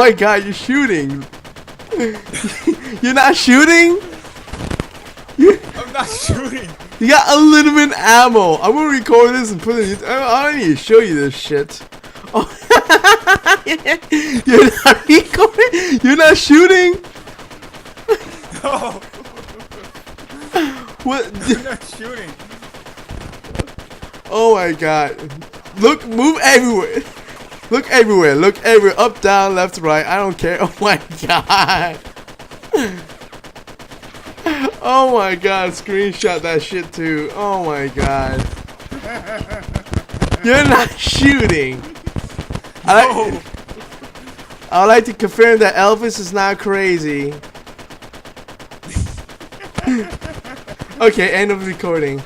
my god, you're shooting. You're not shooting? I'm not shooting. You got unlimited ammo. I'm gonna record this and put it in. I don't need to show you this shit. Oh. You're not recording? You're not shooting? No. What? I'm not shooting. Oh my god. Look, move everywhere. Look everywhere. Look everywhere. Up, down, left, right. I don't care. Oh my god. Oh my god. Screenshot that shit too. Oh my god. You're not shooting. No. I would like to confirm that Elvis is not crazy. Okay, end of recording.